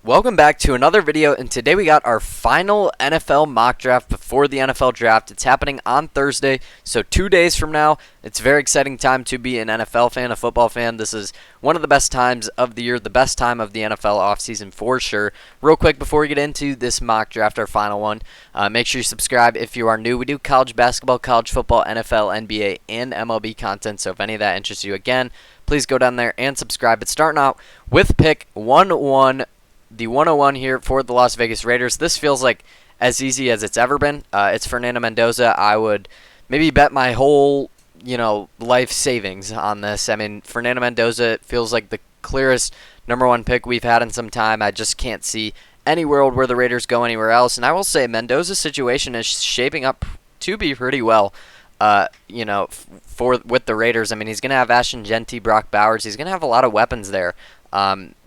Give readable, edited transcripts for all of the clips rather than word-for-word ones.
Welcome back to another video, and today we got our final NFL mock draft before the NFL draft. It's happening on Thursday, so 2 days from now. It's a very exciting time to be an NFL fan, a football fan. This is one of the best times of the year, the best time of the NFL offseason for sure. Real quick before we get into this mock draft, our final one, make sure you subscribe if you are new. We do college basketball, college football, NFL, NBA, and MLB content, so if any of that interests you, again, please go down there and subscribe. But starting out with pick 101. The 101 here for the Las Vegas Raiders. This feels like as easy as it's ever been. It's Fernando Mendoza. I would maybe bet my whole, life savings on this. I mean, Fernando Mendoza feels like the clearest number one pick we've had in some time. I just can't see any world where the Raiders go anywhere else. And I will say Mendoza's situation is shaping up to be pretty well. With the Raiders. I mean, he's going to have Ashton Jeanty, Brock Bowers. He's going to have a lot of weapons there.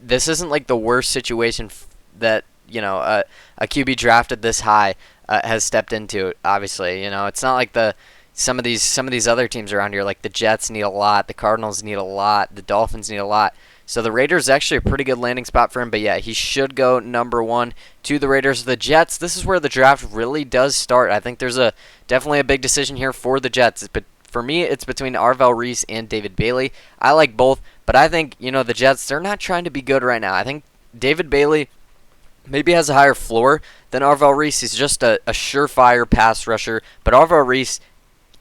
This isn't like the worst situation that a QB drafted this high has stepped into. Obviously, it's not like some of these other teams around here, like the Jets need a lot, the Cardinals need a lot, the Dolphins need a lot. So the Raiders actually a pretty good landing spot for him. But yeah, he should go number one to the Raiders. The Jets. This is where the draft really does start. I think there's definitely a big decision here for the Jets. But for me, it's between Arvell Reese and David Bailey. I like both. But I think, the Jets, they're not trying to be good right now. I think David Bailey maybe has a higher floor than Arvell Reese. He's just a surefire pass rusher. But Arvell Reese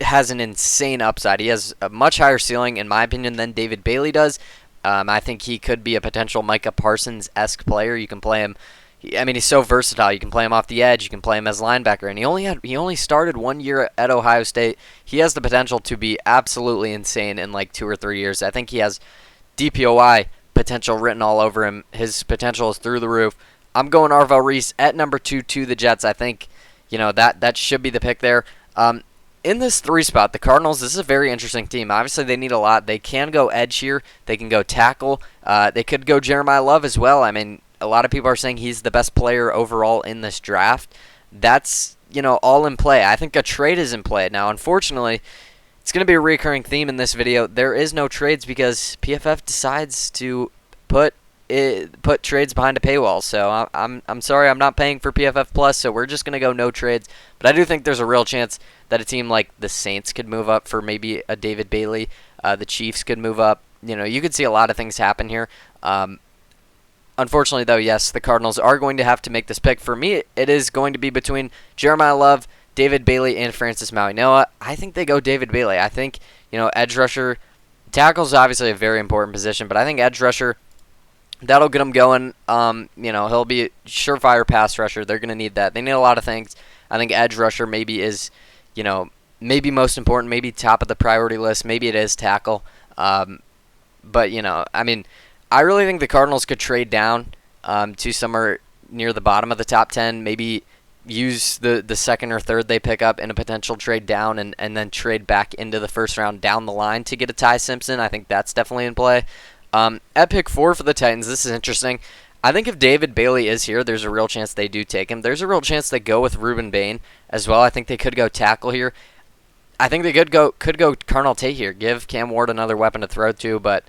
has an insane upside. He has a much higher ceiling, in my opinion, than David Bailey does. I think he could be a potential Micah Parsons-esque player. You can play him. He's so versatile. You can play him off the edge. You can play him as linebacker. And he only started 1 year at Ohio State. He has the potential to be absolutely insane in like 2 or 3 years. I think he has DPOY potential written all over him. His potential is through the roof. I'm going Arvell Reese at number 2 to the Jets. I think, that should be the pick there. In this 3 spot, the Cardinals, this is a very interesting team. Obviously, they need a lot. They can go edge here. They can go tackle. They could go Jeremiah Love as well. I mean, a lot of people are saying he's the best player overall in this draft. That's, all in play. I think a trade is in play. Now, unfortunately, it's going to be a recurring theme in this video. There is no trades because PFF decides to put trades behind a paywall. So I'm sorry, I'm not paying for PFF Plus, so we're just going to go no trades. But I do think there's a real chance that a team like the Saints could move up for maybe a David Bailey. The Chiefs could move up. You could see a lot of things happen here. Unfortunately, though, yes, the Cardinals are going to have to make this pick. For me, it is going to be between Jeremiah Love, David Bailey, and Francis Mauigoa. I think they go David Bailey. I think, edge rusher, tackle is obviously a very important position, but I think edge rusher, that'll get him going. He'll be a surefire pass rusher. They're going to need that. They need a lot of things. I think edge rusher maybe is, maybe most important, maybe top of the priority list. Maybe it is tackle. But, I really think the Cardinals could trade down to somewhere near the bottom of the top 10, maybe use the second or third they pick up in a potential trade down and then trade back into the first round down the line to get a Ty Simpson. I think that's definitely in play. At pick 4 for the Titans, this is interesting. I think if David Bailey is here, there's a real chance they do take him. There's a real chance they go with Ruben Bain as well. I think they could go tackle here. I think they could go Carnell Tate here, give Cam Ward another weapon to throw to, but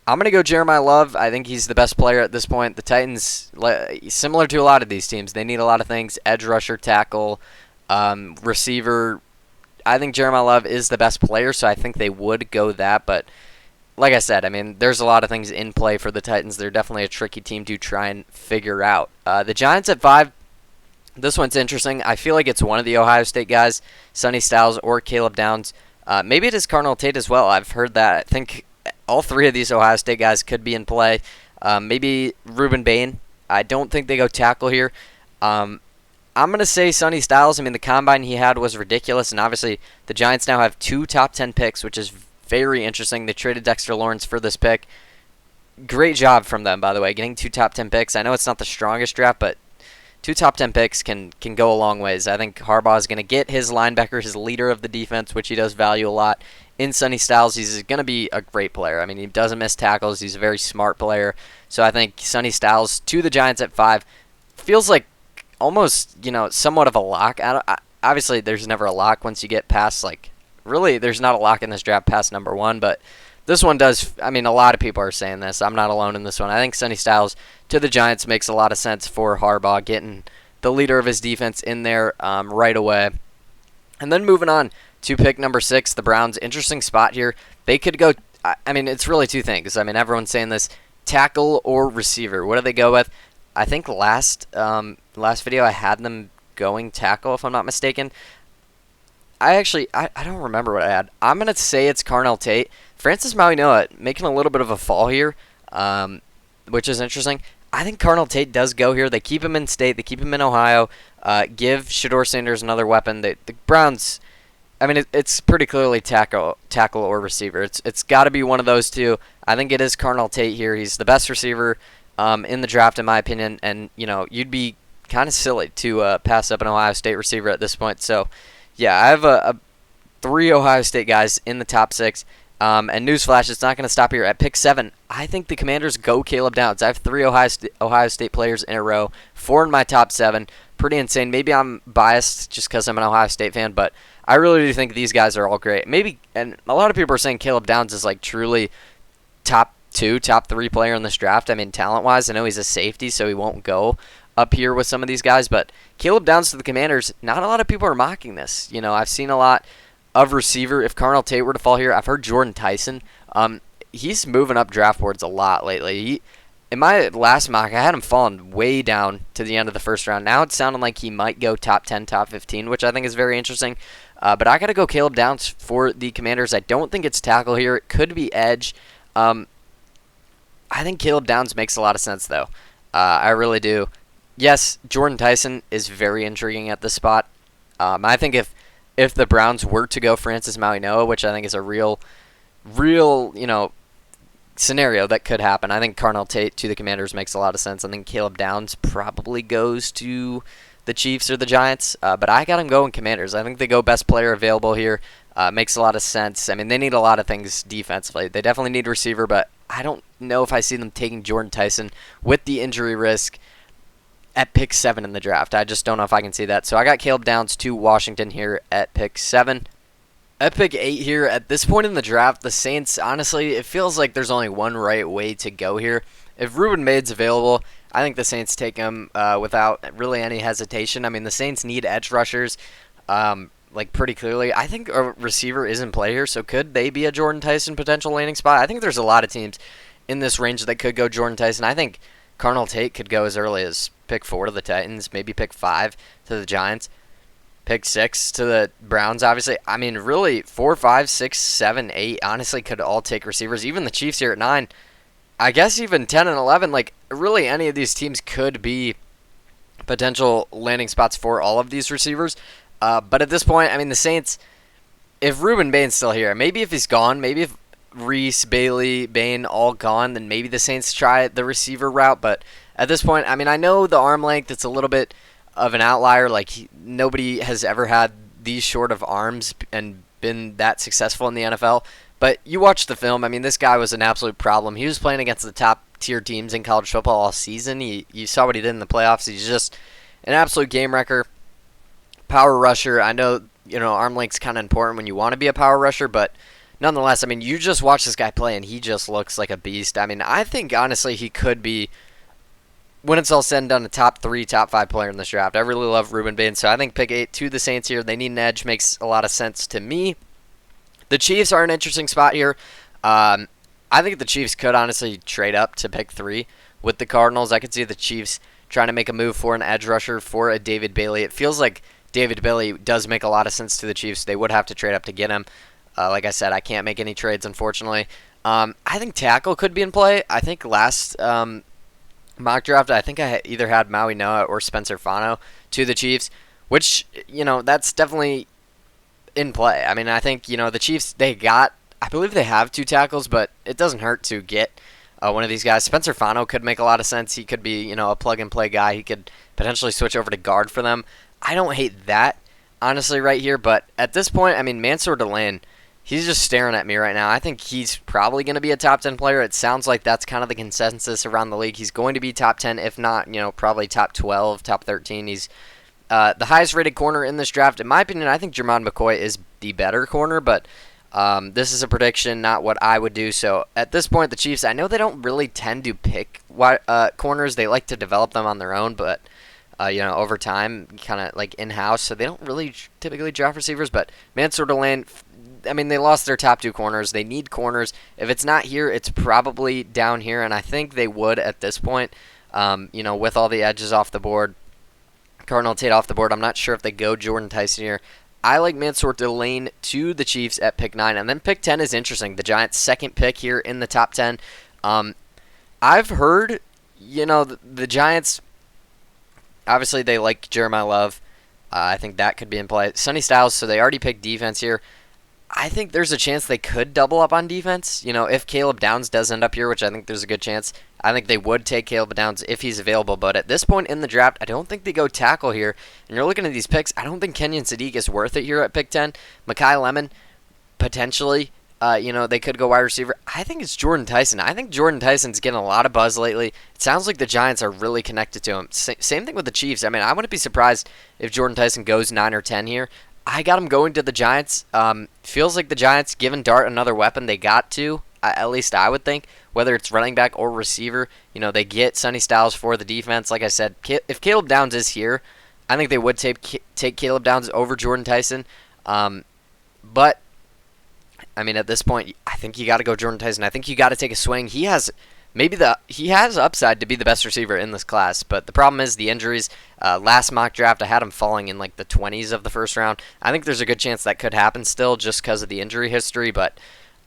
I'm going to go Jeremiah Love. I think he's the best player at this point. The Titans, similar to a lot of these teams, they need a lot of things. Edge rusher, tackle, receiver. I think Jeremiah Love is the best player, so I think they would go that. But like I said, there's a lot of things in play for the Titans. They're definitely a tricky team to try and figure out. The Giants at 5. This one's interesting. I feel like it's one of the Ohio State guys, Sonny Styles or Caleb Downs. Maybe it is Carnell Tate as well. I've heard that. I think all 3 of these Ohio State guys could be in play. Maybe Ruben Bain. I don't think they go tackle here. I'm going to say Sonny Styles. The combine he had was ridiculous, and obviously the Giants now have 2 top 10 picks, which is very interesting. They traded Dexter Lawrence for this pick. Great job from them, by the way, getting 2 top 10 picks. I know it's not the strongest draft, but 2 top 10 picks can go a long ways. I think Harbaugh is going to get his linebacker, his leader of the defense, which he does value a lot, in Sonny Styles. He's going to be a great player. He doesn't miss tackles. He's a very smart player. So I think Sonny Styles to the Giants at 5 feels like almost, somewhat of a lock. Obviously, there's never a lock once you get past, really, there's not a lock in this draft past number 1, but this one does. I mean, a lot of people are saying this. I'm not alone in this one. I think Sonny Styles to the Giants makes a lot of sense for Harbaugh, getting the leader of his defense in there right away. And then moving on to pick number 6, the Browns. Interesting spot here. They could go. I mean, it's really two things. I mean, everyone's saying this: tackle or receiver. What do they go with? I think last video I had them going tackle, if I'm not mistaken. I don't remember what I had. I'm going to say it's Carnell Tate. Francis Mauigoa making a little bit of a fall here, which is interesting. I think Carnell Tate does go here. They keep him in state. They keep him in Ohio. Give Shedeur Sanders another weapon. The Browns, I mean, it's pretty clearly tackle or receiver. It's got to be one of those two. I think it is Carnell Tate here. He's the best receiver in the draft, in my opinion. And, you'd be kind of silly to pass up an Ohio State receiver at this point. So, yeah, I have 3 Ohio State guys in the top 6. And newsflash, it's not going to stop here. At pick 7, I think the Commanders go Caleb Downs. I have 3 Ohio State players in a row, 4 in my top 7. Pretty insane. Maybe I'm biased just because I'm an Ohio State fan, but I really do think these guys are all great. Maybe, and a lot of people are saying Caleb Downs is like truly top 2, top 3 player in this draft. I mean, talent-wise, I know he's a safety, so he won't go up here with some of these guys, but Caleb Downs to the Commanders, not a lot of people are mocking this. I've seen a lot of receiver. If Carnell Tate were to fall here, I've heard Jordan Tyson. He's moving up draft boards a lot lately. In my last mock, I had him falling way down to the end of the first round. Now it's sounding like he might go top 10, top 15, which I think is very interesting. But I got to go Caleb Downs for the Commanders. I don't think it's tackle here. It could be edge. I think Caleb Downs makes a lot of sense, though. I really do. Yes, Jordan Tyson is very intriguing at this spot. I think if the Browns were to go Francis Mauigoa, which I think is a real, scenario that could happen, I think Carnell Tate to the Commanders makes a lot of sense. I think Caleb Downs probably goes to the Chiefs or the Giants, but I got him going Commanders. I think they go best player available here. Makes a lot of sense. I mean, they need a lot of things defensively. They definitely need receiver, but I don't know if I see them taking Jordan Tyson with the injury risk at pick 7 in the draft. I just don't know if I can see that. So I got Caleb Downs to Washington here at pick 7. At pick 8 here, at this point in the draft, the Saints, honestly, it feels like there's only one right way to go here. If Ruben Made's available, I think the Saints take him without really any hesitation. I mean, the Saints need edge rushers, pretty clearly. I think a receiver is in play here, so could they be a Jordan Tyson potential landing spot? I think there's a lot of teams in this range that could go Jordan Tyson. I think Carnell Tate could go as early as pick 4 to the Titans, maybe pick 5 to the Giants, pick 6 to the Browns, obviously. I mean, really, 4, 5, 6, 7, 8, honestly, could all take receivers. Even the Chiefs here at 9. I guess even 10 and 11, really any of these teams could be potential landing spots for all of these receivers. But at this point, I mean, the Saints, if Ruben Bain's still here, maybe if he's gone, maybe if Reese, Bailey, Bain all gone, then maybe the Saints try the receiver route. But at this point, I mean, I know the arm length, it's a little bit of an outlier. Nobody has ever had these short of arms and been that successful in the NFL. But you watch the film, I mean, this guy was an absolute problem. He was playing against the top tier teams in college football all season. You saw what he did in the playoffs. He's just an absolute game wrecker. Power rusher. I know, arm length's kind of important when you want to be a power rusher, but nonetheless, I mean, you just watch this guy play, and he just looks like a beast. I mean, I think, honestly, he could be, when it's all said and done, a top 3, top 5 player in this draft. I really love Ruben Bain, so I think pick 8 to the Saints here. They need an edge. Makes a lot of sense to me. The Chiefs are an interesting spot here. I think the Chiefs could, honestly, trade up to pick 3 with the Cardinals. I could see the Chiefs trying to make a move for an edge rusher for a David Bailey. It feels like David Bailey does make a lot of sense to the Chiefs. They would have to trade up to get him. Like I said, I can't make any trades, unfortunately. I think tackle could be in play. I think last mock draft, I think I either had Mauigoa or Spencer Fano to the Chiefs, which, that's definitely in play. I mean, I think, the Chiefs, I believe they have 2 tackles, but it doesn't hurt to get one of these guys. Spencer Fano could make a lot of sense. He could be, a plug-and-play guy. He could potentially switch over to guard for them. I don't hate that, honestly, right here, but at this point, I mean, Mansour Delane, he's just staring at me right now. I think he's probably going to be a top 10 player. It sounds like that's kind of the consensus around the league. He's going to be top 10, if not, probably top 12, top 13. He's the highest rated corner in this draft. In my opinion, I think Jermon McCoy is the better corner, but This is a prediction, not what I would do. So at this point, the Chiefs, I know they don't really tend to pick corners. They like to develop them on their own, but over time, kind of like in-house. So they don't really typically draft receivers. But Mansour Delane, I mean, they lost their top 2 corners. They need corners. If it's not here, it's probably down here, and I think they would at this point. With all the edges off the board, Cardinal Tate off the board, I'm not sure if they go Jordan Tyson here. I like Mansour Delane to the Chiefs at pick 9. And then pick 10 is interesting. The Giants' second pick here in the top 10. I've heard, the Giants, obviously they like Jeremiah Love. I think that could be in play. Sonny Styles, so they already picked defense here. I think there's a chance they could double up on defense. If Caleb Downs does end up here, which I think there's a good chance, I think they would take Caleb Downs if he's available. But at this point in the draft, I don't think they go tackle here. And you're looking at these picks, I don't think Kenyon Sadiq is worth it here at pick 10. Makai Lemon, potentially, they could go wide receiver. I think it's Jordan Tyson. I think Jordan Tyson's getting a lot of buzz lately. It sounds like the Giants are really connected to him. Same thing with the Chiefs. I mean, I wouldn't be surprised if Jordan Tyson goes 9 or 10 here. I got him going to the Giants. Feels like the Giants, giving Dart another weapon, they got to. At least I would think. Whether it's running back or receiver, they get Sonny Styles for the defense. Like I said, if Caleb Downs is here, I think they would take Caleb Downs over Jordan Tyson. But, I mean, at this point, I think you got to go Jordan Tyson. I think you got to take a swing. He has upside to be the best receiver in this class, but the problem is the injuries. Last mock draft, I had him falling in like the 20s of the first round. I think there's a good chance that could happen still just because of the injury history, but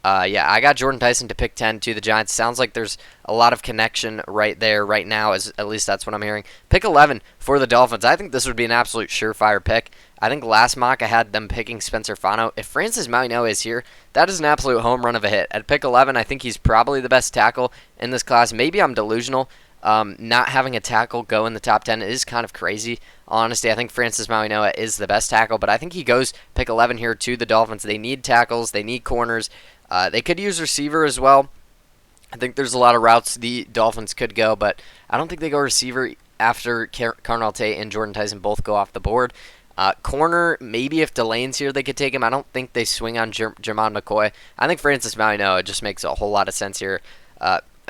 I got Jordan Tyson to pick 10 to the Giants. Sounds like there's a lot of connection right there right now, at least that's what I'm hearing. Pick 11 for the Dolphins. I think this would be an absolute surefire pick. I think last mock I had them picking Spencer Fano. If Francis Mauigoa is here, that is an absolute home run of a hit. At pick 11, I think he's probably the best tackle in this class. Maybe I'm delusional. Not having a tackle go in the top 10 is kind of crazy. Honestly, I think Francis Mauigoa is the best tackle, but I think he goes pick 11 here to the Dolphins. They need tackles. They need corners. They could use receiver as well. I think there's a lot of routes the Dolphins could go, but I don't think they go receiver after Cardinal Tate and Jordan Tyson both go off the board. Corner, maybe if Delane's here, they could take him. I don't think they swing on Jermon McCoy. I think Francis Mauigoa just makes a whole lot of sense here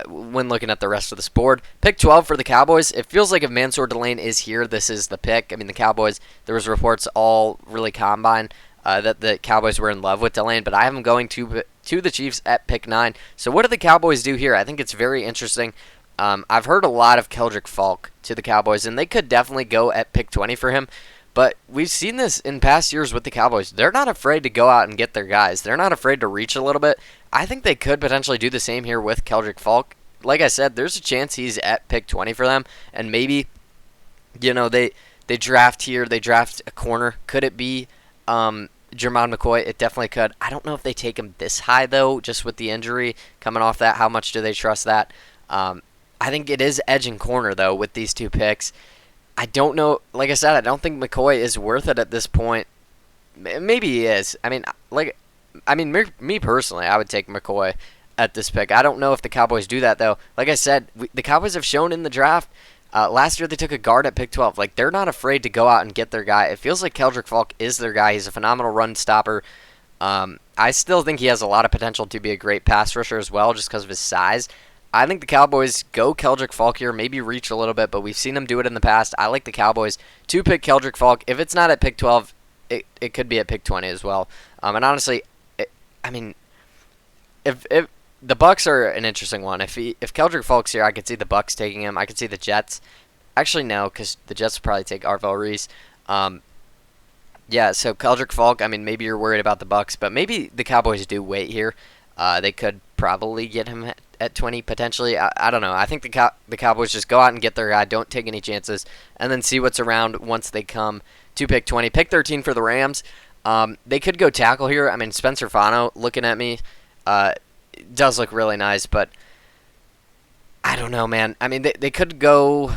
when looking at the rest of this board. Pick 12 for the Cowboys. It feels like if Mansour Delane is here, this is the pick. I mean, the Cowboys, there was reports all really combine that the Cowboys were in love with Delane, but I have them going to the Chiefs at pick 9. So what do the Cowboys do here? I think it's very interesting. I've heard a lot of Keldrick Falk to the Cowboys, and they could definitely go at pick 20 for him. But we've seen this in past years with the Cowboys. They're not afraid to go out and get their guys. They're not afraid to reach a little bit. I think they could potentially do the same here with Keldrick Falk. Like I said, there's a chance he's at pick 20 for them, and maybe, they draft here. They draft a corner. Could it be Jermon McCoy? It definitely could. I don't know if they take him this high, though, just with the injury coming off that. How much do they trust that? I think it is edge and corner, though, with these two picks. I don't know. Like I said, I don't think McCoy is worth it at this point. Maybe he is. Me personally, I would take McCoy at this pick. I don't know if the Cowboys do that, though. Like I said, the Cowboys have shown in the draft. Last year they took a guard at pick 12. Like, they're not afraid to go out and get their guy. It feels like Keldrick Falk is their guy. He's a phenomenal run stopper. I still think he has a lot of potential to be a great pass rusher as well, just because of his size. I think the Cowboys go Keldrick Falk here, maybe reach a little bit, but we've seen them do it in the past. I like the Cowboys to pick Keldrick Falk. If it's not at pick 12, it could be at pick 20 as well. And honestly, if the Bucks are an interesting one. If Keldrick Falk's here, I could see the Bucks taking him. I could see the Jets. Actually, no, because the Jets will probably take Arvell Reese. So Keldrick Falk, maybe you're worried about the Bucks, but maybe the Cowboys do wait here. They could probably get him at 20 potentially. I don't know. I think the Cowboys just go out and get their guy, don't take any chances, and then see what's around once they come to pick 20. Pick 13 for the Rams. They could go tackle here. Spencer Fano, looking at me, does look really nice, but I don't know, man. They could go.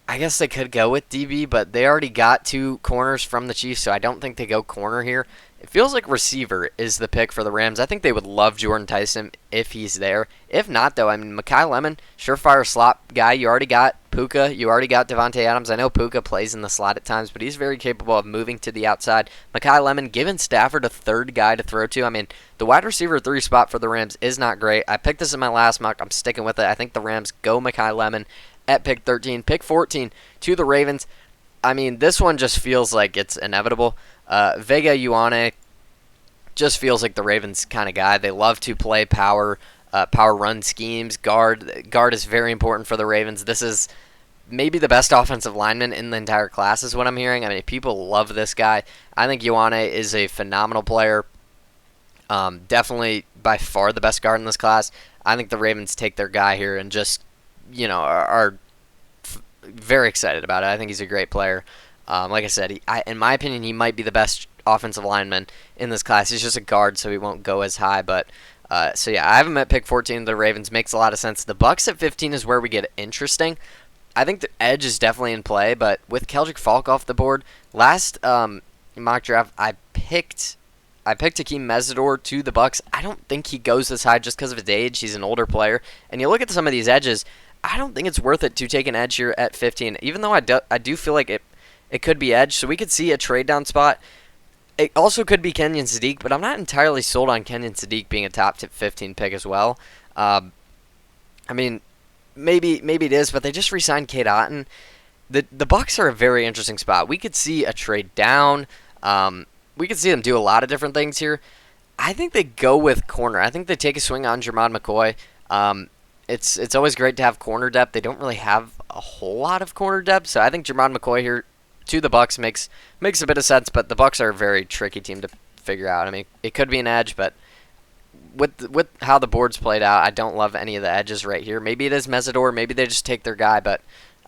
I guess they could go with DB, but they already got two corners from the Chiefs, so I don't think they go corner here. It feels like receiver is the pick for the Rams. I think they would love Jordan Tyson if he's there. If not, though, I mean, Mekhi Lemon, surefire slot guy. You already got Puka. You already got Devontae Adams. I know Puka plays in the slot at times, but he's very capable of moving to the outside. Mekhi Lemon, giving Stafford a third guy to throw to. I mean, the wide receiver 3 spot for the Rams is not great. I picked this in my last mock. I'm sticking with it. I think the Rams go Mekhi Lemon at pick 13. Pick 14 to the Ravens. I mean, this one just feels like it's inevitable. Vega Ioane just feels like the Ravens kind of guy. They love to play power run schemes. Guard is very important for the Ravens. This is maybe the best offensive lineman in the entire class is what I'm hearing. I mean, people love this guy. I think Ioane is a phenomenal player. Definitely by far the best guard in this class. I think the Ravens take their guy here and just, are very excited about it. I think he's a great player. Like I said, in my opinion, he might be the best offensive lineman in this class. He's just a guard, so he won't go as high. But so yeah, I have him at pick 14. The Ravens makes a lot of sense. The Bucs at 15 is where we get interesting. I think the edge is definitely in play, but with Keldrick Falk off the board, last mock draft I picked Akeem Mesidor to the Bucs. I don't think he goes this high just because of his age. He's an older player, and you look at some of these edges. I don't think it's worth it to take an edge here at 15, even though I do feel like it could be edge, so we could see a trade down spot. It also could be Kenyon Sadiq, but I'm not entirely sold on Kenyon Sadiq being a top 15 pick as well. I mean, maybe it is, but they just re-signed Cade Otton. The Bucs are a very interesting spot. We could see a trade down. We could see them do a lot of different things here. I think they go with corner. I think they take a swing on Jermod McCoy. It's always great to have corner depth. They don't really have a whole lot of corner depth, so I think Jermod McCoy here to the Bucs makes a bit of sense. But the Bucs are a very tricky team to figure out. I mean, it could be an edge, but with how the board's played out, I don't love any of the edges right here. Maybe it is Mesidor. Maybe they just take their guy. But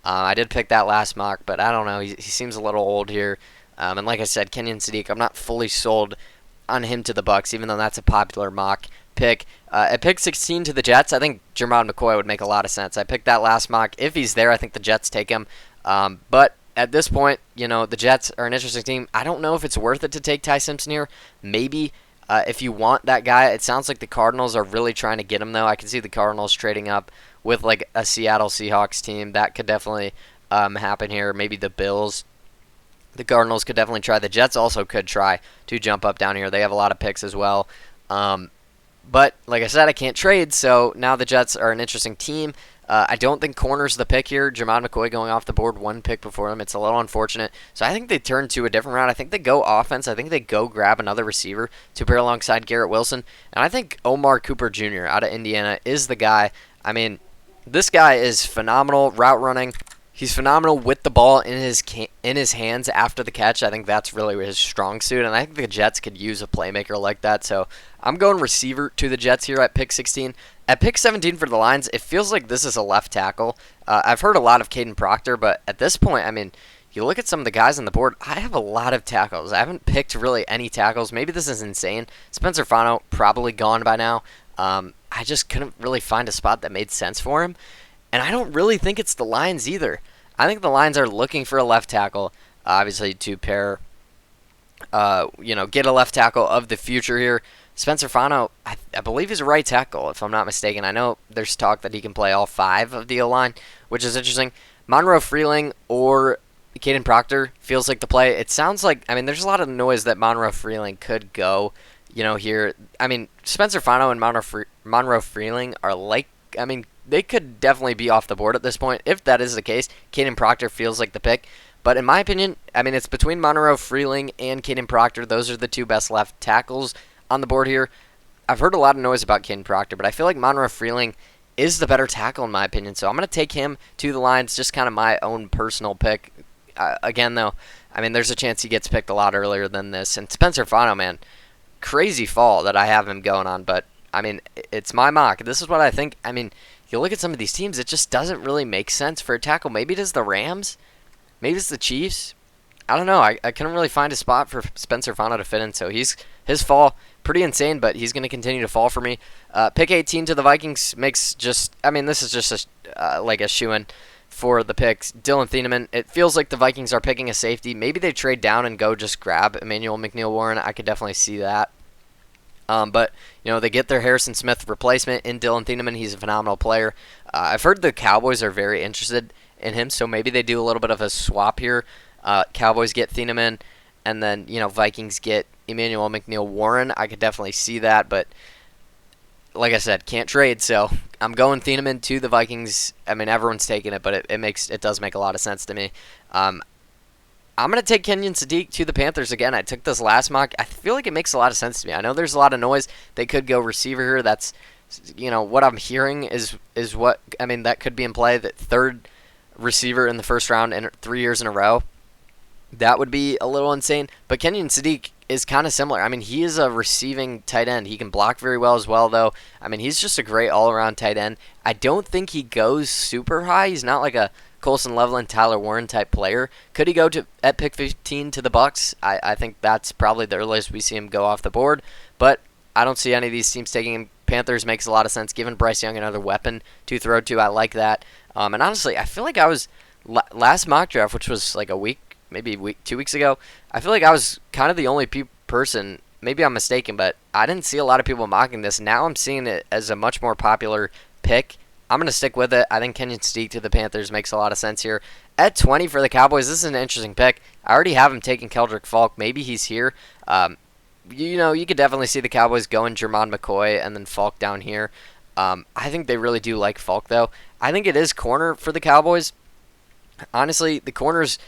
I did pick that last mock, but I don't know. He seems a little old here. And like I said, Kenyon Sadiq, I'm not fully sold on him to the Bucs, even though that's a popular mock pick. At pick 16 to the Jets, I think Jermod McCoy would make a lot of sense. I picked that last mock. If he's there, I think the Jets take him. But at this point, the Jets are an interesting team. I don't know if it's worth it to take Ty Simpson here. Maybe if you want that guy. It sounds like the Cardinals are really trying to get him, though. I can see the Cardinals trading up with like a Seattle Seahawks team. That could definitely happen here. Maybe the Bills. The Cardinals could definitely try. The Jets also could try to jump up down here. They have a lot of picks as well. But like I said, I can't trade, so now the Jets are an interesting team. I don't think corner's the pick here. Jermod McCoy going off the board, one pick before him. It's a little unfortunate. So I think they turn to a different route. I think they go offense. I think they go grab another receiver to pair alongside Garrett Wilson. And I think Omar Cooper Jr. out of Indiana is the guy. I mean, this guy is phenomenal route running. He's phenomenal with the ball in his hands after the catch. I think that's really his strong suit, and I think the Jets could use a playmaker like that. So I'm going receiver to the Jets here at pick 16. At pick 17 for the Lions, it feels like this is a left tackle. I've heard a lot of Caden Proctor, but at this point, I mean, you look at some of the guys on the board, I have a lot of tackles. I haven't picked really any tackles. Maybe this is insane. Spencer Fano, probably gone by now. I just couldn't really find a spot that made sense for him. And I don't really think it's the Lions either. I think the Lions are looking for a left tackle, obviously, to pair, get a left tackle of the future here. Spencer Fano, I believe he's a right tackle, if I'm not mistaken. I know there's talk that he can play all 5 of the O-line, which is interesting. Monroe Freeling or Caden Proctor feels like the play. It sounds like, I mean, there's a lot of noise that Monroe Freeling could go, here. I mean, Spencer Fano and Monroe Freeling are like, I mean, they could definitely be off the board at this point. If that is the case, Caden Proctor feels like the pick. But in my opinion, I mean, it's between Monroe Freeling and Caden Proctor. Those are the 2 best left tackles on the board here. I've heard a lot of noise about Caden Proctor, but I feel like Monroe Freeling is the better tackle in my opinion. So I'm going to take him to the Lions, just kind of my own personal pick. Again, though, I mean, there's a chance he gets picked a lot earlier than this. And Spencer Fano, man, crazy fall that I have him going on. But, I mean, it's my mock. This is what I think. I mean, you look at some of these teams, it just doesn't really make sense for a tackle. Maybe it is the Rams. Maybe it's the Chiefs. I don't know. I couldn't really find a spot for Spencer Fano to fit in, so his fall pretty insane, but he's going to continue to fall for me. Pick 18 to the Vikings makes just, I mean, this is just like a shoo-in for the picks. Dylan Thieneman, it feels like the Vikings are picking a safety. Maybe they trade down and go just grab Emmanuel McNeil-Warren. I could definitely see that. But, they get their Harrison Smith replacement in Dylan Thieneman. He's a phenomenal player. I've heard the Cowboys are very interested in him, so maybe they do a little bit of a swap here. Cowboys get Thieneman, and then, Vikings get Emmanuel McNeil-Warren. I could definitely see that, but like I said, can't trade, so I'm going Thieneman to the Vikings. I mean, everyone's taking it, but it does make a lot of sense to me. I'm going to take Kenyon Sadiq to the Panthers again. I took this last mock. I feel like it makes a lot of sense to me. I know there's a lot of noise. They could go receiver here. That's, what I'm hearing is what, that could be in play. That third receiver in the first round in 3 years in a row. That would be a little insane. But Kenyon Sadiq is kind of similar. He is a receiving tight end. He can block very well as well, though. He's just a great all-around tight end. I don't think he goes super high. He's not like a Colson Loveland, Tyler Warren type player. Could he go at pick 15 to the Bucs? I think that's probably the earliest we see him go off the board. But I don't see any of these teams taking him. Panthers makes a lot of sense. Giving Bryce Young another weapon to throw to, I like that. And honestly, I feel like I was last mock draft, which was like a week, maybe 2 weeks ago. I feel like I was kind of the only person. Maybe I'm mistaken, but I didn't see a lot of people mocking this. Now I'm seeing it as a much more popular pick. I'm going to stick with it. I think Kenyon Sadiq to the Panthers makes a lot of sense here. At 20 for the Cowboys, this is an interesting pick. I already have him taking Keldrick Falk. Maybe he's here. You could definitely see the Cowboys going Jermon McCoy and then Falk down here. I think they really do like Falk, though. I think it is corner for the Cowboys. Honestly, the corners,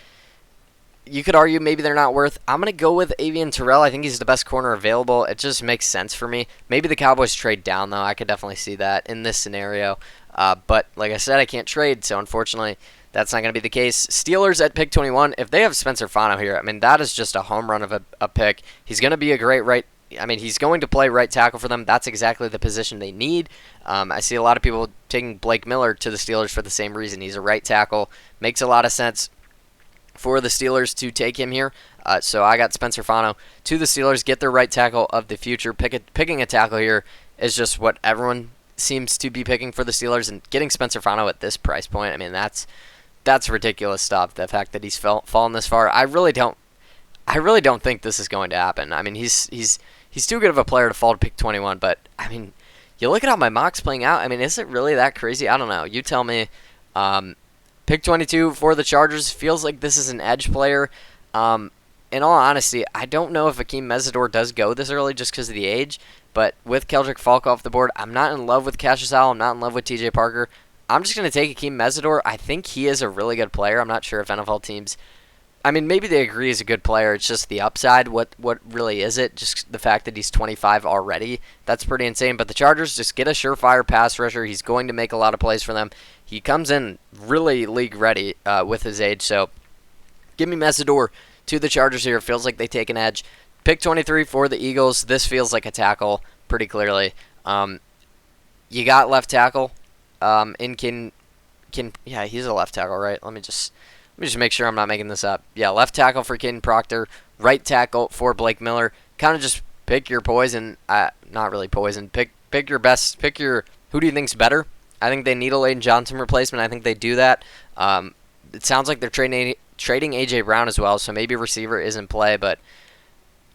you could argue maybe they're not worth. I'm going to go with Avian Terrell. I think he's the best corner available. It just makes sense for me. Maybe the Cowboys trade down, though. I could definitely see that in this scenario. But like I said, I can't trade, so unfortunately that's not going to be the case. Steelers at pick 21, if they have Spencer Fano here, that is just a home run of a pick. He's going to be a great he's going to play right tackle for them. That's exactly the position they need. I see a lot of people taking Blake Miller to the Steelers for the same reason. He's a right tackle. Makes a lot of sense for the Steelers to take him here. So I got Spencer Fano to the Steelers, get their right tackle of the future. Picking a tackle here is just what everyone seems to be picking for the Steelers, and getting Spencer Fano at this price point, that's ridiculous stuff. The fact that he's fallen this far, I really don't think this is going to happen. He's too good of a player to fall to pick 21, but you look at how my mock's playing out. Is it really that crazy? I don't know. You tell me. Pick 22 for the Chargers feels like this is an edge player. In all honesty, I don't know if Akeem Mesidor does go this early just because of the age, but with Keldrick Falk off the board, I'm not in love with Cassius Allen. I'm not in love with TJ Parker. I'm just going to take Akeem Mesidor. I think he is a really good player. I'm not sure if NFL teams, maybe they agree he's a good player. It's just the upside. What really is it? Just the fact that he's 25 already. That's pretty insane. But the Chargers just get a surefire pass rusher. He's going to make a lot of plays for them. He comes in really league ready with his age. So give me Mesidor to the Chargers here. It feels like they take an edge. Pick 23 for the Eagles. This feels like a tackle pretty clearly. You got left tackle in yeah, he's a left tackle, right? Let me just make sure I'm not making this up. Yeah, left tackle for Caden Proctor, right tackle for Blake Miller. Kind of just pick your poison. Not really poison. Pick your best. Pick your who do you think's better. I think they need a Lane Johnson replacement. I think they do that. It sounds like they're trading A.J. Brown as well, so maybe receiver is in play, but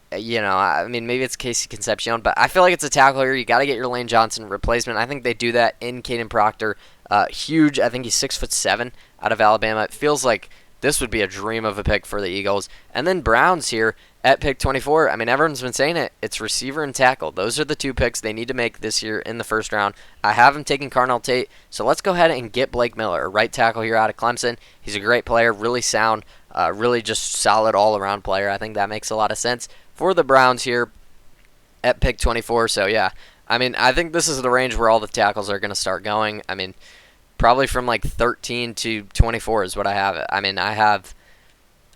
maybe it's Casey Concepcion, but I feel like it's a tackle here. You got to get your Lane Johnson replacement. I think they do that in Caden Proctor. Huge. I think he's 6'7" out of Alabama. It feels like this would be a dream of a pick for the Eagles. And then Browns here at pick 24. Everyone's been saying it. It's receiver and tackle. Those are the two picks they need to make this year in the first round. I have him taking Carnell Tate, so let's go ahead and get Blake Miller, a right tackle here out of Clemson. He's a great player, really sound, really just solid all-around player. I think that makes a lot of sense for the Browns here at pick 24. So, yeah, I think this is the range where all the tackles are going to start going. Probably from like 13 to 24 is what I have. I have,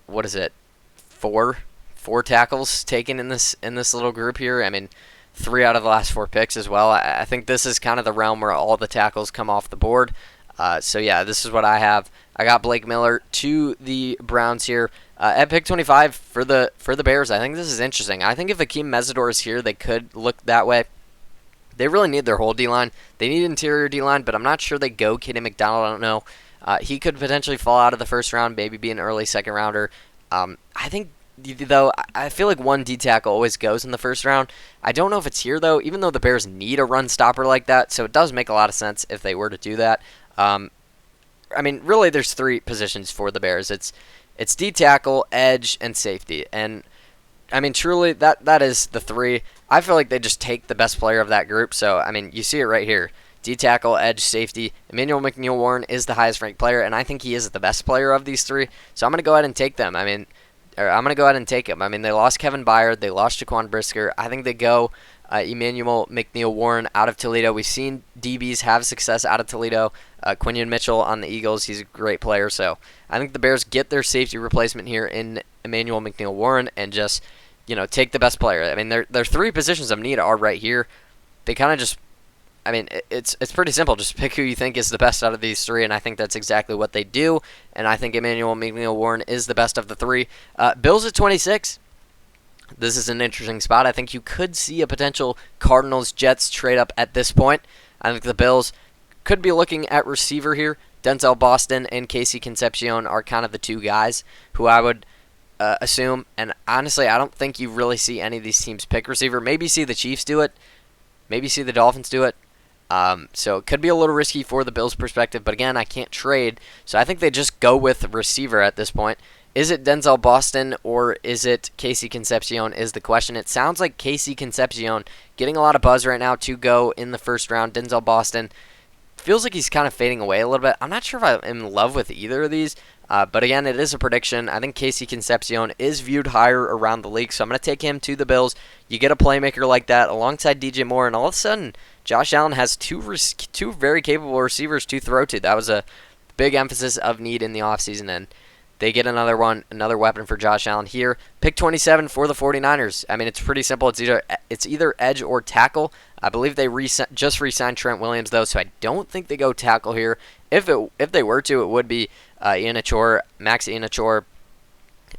what is it, four tackles taken in this little group here. 3 out of the last 4 picks as well. I think this is kind of the realm where all the tackles come off the board. So yeah, this is what I have. I got Blake Miller to the Browns here at pick 25 for the Bears. I think this is interesting. I think if Akeem Mesidor is here, they could look that way. They really need their whole D-line. They need interior D-line, but I'm not sure they go Kenny McDonald. I don't know. He could potentially fall out of the first round, maybe be an early second rounder. I think, though, I feel like one D tackle always goes in the first round. I don't know if it's here, though, even though the Bears need a run stopper like that, so it does make a lot of sense if they were to do that. I mean, really, there's three positions for the Bears. It's D tackle, edge, and safety. And, I mean, truly, that is the three. I feel like they just take the best player of that group. So, I mean, you see it right here. D tackle, edge, safety. Emmanuel McNeil-Warren is the highest ranked player, and I think he is the best player of these three. So I'm going to go ahead and take them. I'm going to go ahead and take him. I mean, they lost Kevin Byard. They lost Jaquan Brisker. I think they go Emmanuel McNeil-Warren out of Toledo. We've seen DBs have success out of Toledo. Quinion Mitchell on the Eagles. He's a great player. So I think the Bears get their safety replacement here in Emmanuel McNeil-Warren and just, take the best player. I mean, their three positions of need are right here. They kind of just, I mean, it's pretty simple. Just pick who you think is the best out of these three, and I think that's exactly what they do. And I think Emmanuel McNeil-Warren is the best of the three. Bills at 26. This is an interesting spot. I think you could see a potential Cardinals-Jets trade up at this point. I think the Bills could be looking at receiver here. Denzel Boston and Casey Concepcion are kind of the two guys who I would assume. And honestly, I don't think you really see any of these teams pick receiver. Maybe see the Chiefs do it. Maybe see the Dolphins do it. So it could be a little risky for the Bills' perspective. But again, I can't trade. So I think they just go with receiver at this point. Is it Denzel Boston or is it Casey Concepcion is the question. It sounds like Casey Concepcion getting a lot of buzz right now to go in the first round. Denzel Boston feels like he's kind of fading away a little bit. I'm not sure if I'm in love with either of these. But again, it is a prediction. I think Casey Concepcion is viewed higher around the league, so I'm going to take him to the Bills. You get a playmaker like that alongside DJ Moore, and all of a sudden, Josh Allen has two very capable receivers to throw to. That was a big emphasis of need in the offseason, and they get another weapon for Josh Allen here. Pick 27 for the 49ers. I mean, it's pretty simple. It's either edge or tackle. I believe they just re-signed Trent Williams, though, so I don't think they go tackle here. If they were to, it would be Max Ianachor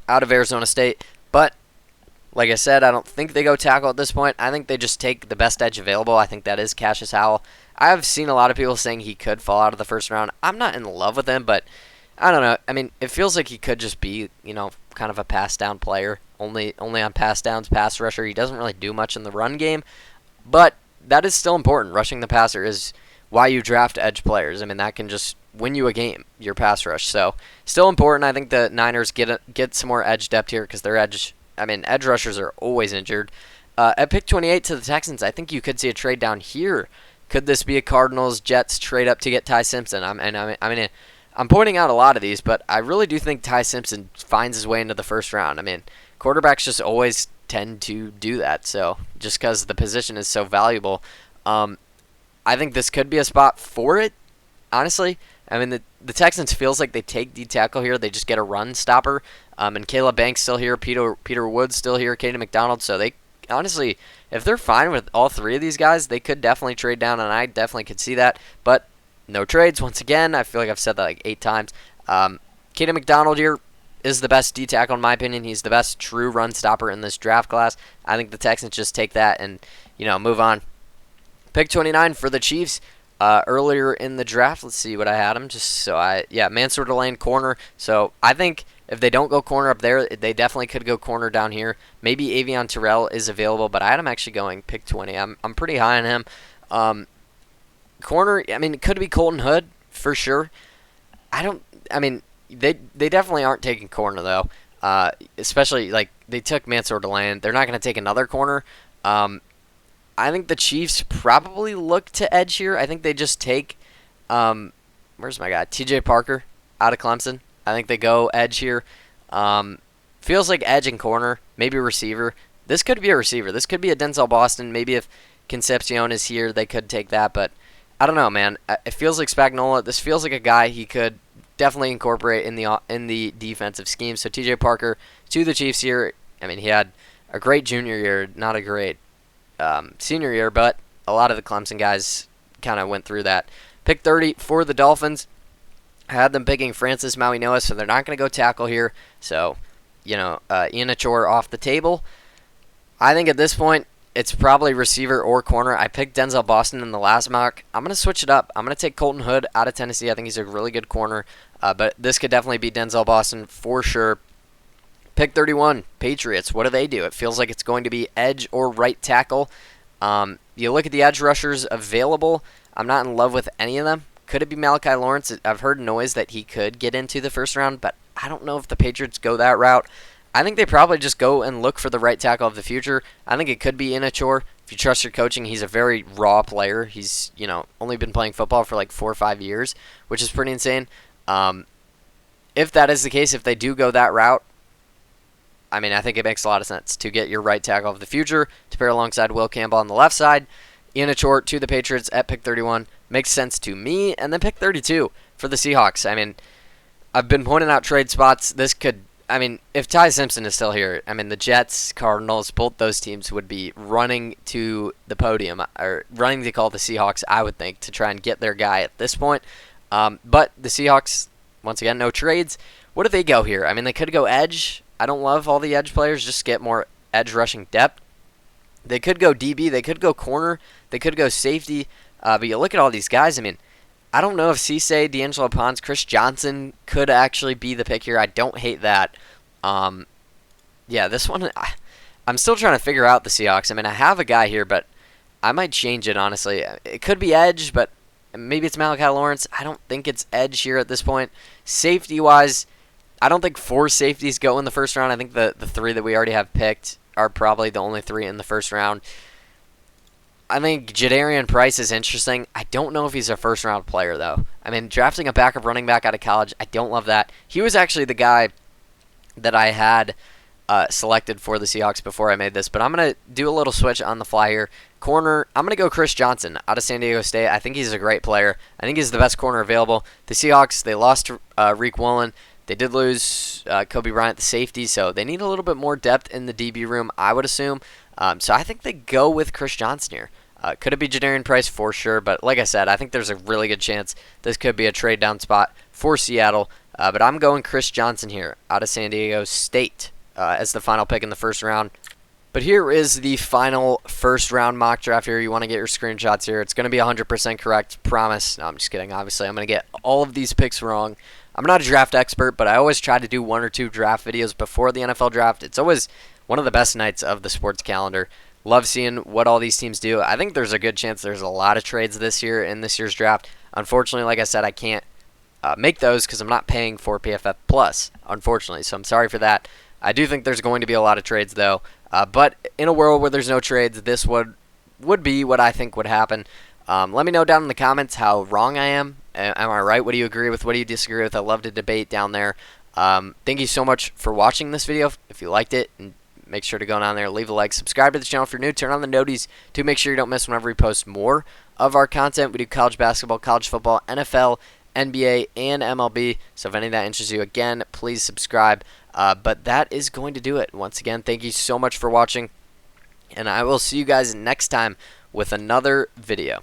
out of Arizona State. But, like I said, I don't think they go tackle at this point. I think they just take the best edge available. I think that is Cassius Howell. I have seen a lot of people saying he could fall out of the first round. I'm not in love with him, but I don't know. I mean, it feels like he could just be, kind of a pass-down player. Only on pass downs, pass rusher. He doesn't really do much in the run game. But that is still important. Rushing the passer is why you draft edge players. I mean, that can just win you a game, your pass rush. So, still important. I think the Niners get some more edge depth here because their edge rushers are always injured. At pick 28 to the Texans, I think you could see a trade down here. Could this be a Cardinals-Jets trade up to get Ty Simpson? I'm pointing out a lot of these, but I really do think Ty Simpson finds his way into the first round. I mean, quarterbacks just always tend to do that, so just because the position is so valuable. I think this could be a spot for it, honestly. I mean, the Texans feels like they take D tackle here. They just get a run stopper. And Caleb Banks still here. Peter Woods still here. Kaden McDonald. So they, honestly, if they're fine with all three of these guys, they could definitely trade down, and I definitely could see that. But no trades, once again. I feel like I've said that like 8 times. Kaden McDonald here is the best D tackle in my opinion. He's the best true run stopper in this draft class. I think the Texans just take that and, move on. Pick 29 for the Chiefs. Earlier in the draft, let's see what I had him. Mansour Delane corner. So I think if they don't go corner up there, they definitely could go corner down here. Maybe Avion Terrell is available, but I had him actually going pick 20. I'm pretty high on him. Corner, I mean, it could be Colton Hood for sure. They definitely aren't taking corner though. Especially like they took Mansour Delane. They're not going to take another corner. I think the Chiefs probably look to edge here. I think they just take, where's my guy? TJ Parker out of Clemson. I think they go edge here. Feels like edge and corner, maybe receiver. This could be a receiver. This could be a Denzel Boston. Maybe if Concepcion is here, they could take that. But I don't know, man. It feels like Spagnuolo. This feels like a guy he could definitely incorporate in the defensive scheme. So TJ Parker to the Chiefs here. I mean, he had a great junior year, not a great senior year, but a lot of the Clemson guys kind of went through that. Pick 30 for the Dolphins. I had them picking Francis Mauigoa, so they're not going to go tackle here. So, Ianachor off the table. I think at this point, it's probably receiver or corner. I picked Denzel Boston in the last mock. I'm going to switch it up. I'm going to take Colton Hood out of Tennessee. I think he's a really good corner. But this could definitely be Denzel Boston for sure. Pick 31, Patriots. What do they do? It feels like it's going to be edge or right tackle. You look at the edge rushers available. I'm not in love with any of them. Could it be Malachi Lawrence? I've heard noise that he could get into the first round, but I don't know if the Patriots go that route. I think they probably just go and look for the right tackle of the future. I think it could be Inachor. If you trust your coaching, he's a very raw player. He's, only been playing football for like 4 or 5 years, which is pretty insane. If that is the case, if they do go that route, I mean, I think it makes a lot of sense to get your right tackle of the future to pair alongside Will Campbell on the left side. Inachor to the Patriots at pick 31 makes sense to me. And then pick 32 for the Seahawks. I mean, I've been pointing out trade spots. If Ty Simpson is still here, the Jets, Cardinals, both those teams would be running to the podium, or running to call the Seahawks, I would think, to try and get their guy at this point. But the Seahawks, once again, no trades. What do they go here? They could go edge. I don't love all the edge players. Just get more edge rushing depth. They could go DB. They could go corner. They could go safety. But you look at all these guys, I don't know if Cisse, D'Angelo Ponce, Chris Johnson could actually be the pick here. I don't hate that. This one, I'm still trying to figure out the Seahawks. I have a guy here, but I might change it, honestly. It could be edge, but maybe it's Malachi Lawrence. I don't think it's edge here at this point. Safety-wise, I don't think 4 safeties go in the first round. I think the 3 that we already have picked are probably the only 3 in the first round. I think Jadarian Price is interesting. I don't know if he's a first-round player, though. Drafting a backup running back out of college, I don't love that. He was actually the guy that I had selected for the Seahawks before I made this, but I'm going to do a little switch on the fly here. Corner, I'm going to go Chris Johnson out of San Diego State. I think he's a great player. I think he's the best corner available. The Seahawks, they lost Reek Woolen. They did lose Kobe Bryant, the safety, so they need a little bit more depth in the DB room, I would assume. So I think they go with Chris Johnson here. Could it be Jadarian Price? For sure, but like I said, I think there's a really good chance this could be a trade down spot for Seattle. But I'm going Chris Johnson here out of San Diego State as the final pick in the first round. But here is the final first round mock draft here. You want to get your screenshots here. It's going to be 100% correct, promise. No, I'm just kidding. Obviously, I'm going to get all of these picks wrong. I'm not a draft expert, but I always try to do 1 or 2 draft videos before the NFL draft. It's always one of the best nights of the sports calendar. Love seeing what all these teams do. I think there's a good chance there's a lot of trades this year in this year's draft. Unfortunately, like I said, I can't make those because I'm not paying for PFF Plus, unfortunately. So I'm sorry for that. I do think there's going to be a lot of trades, though. But in a world where there's no trades, this would be what I think would happen. Let me know down in the comments how wrong I am. Am I right? What do you agree with? What do you disagree with? I love to debate down there. Thank you so much for watching this video. If you liked it, and make sure to go down there, leave a like, subscribe to the channel if you're new, turn on the noties to make sure you don't miss whenever we post more of our content. We do college basketball, college football, NFL, NBA, and MLB. So if any of that interests you, again, please subscribe. But that is going to do it. Once again, thank you so much for watching, and I will see you guys next time with another video.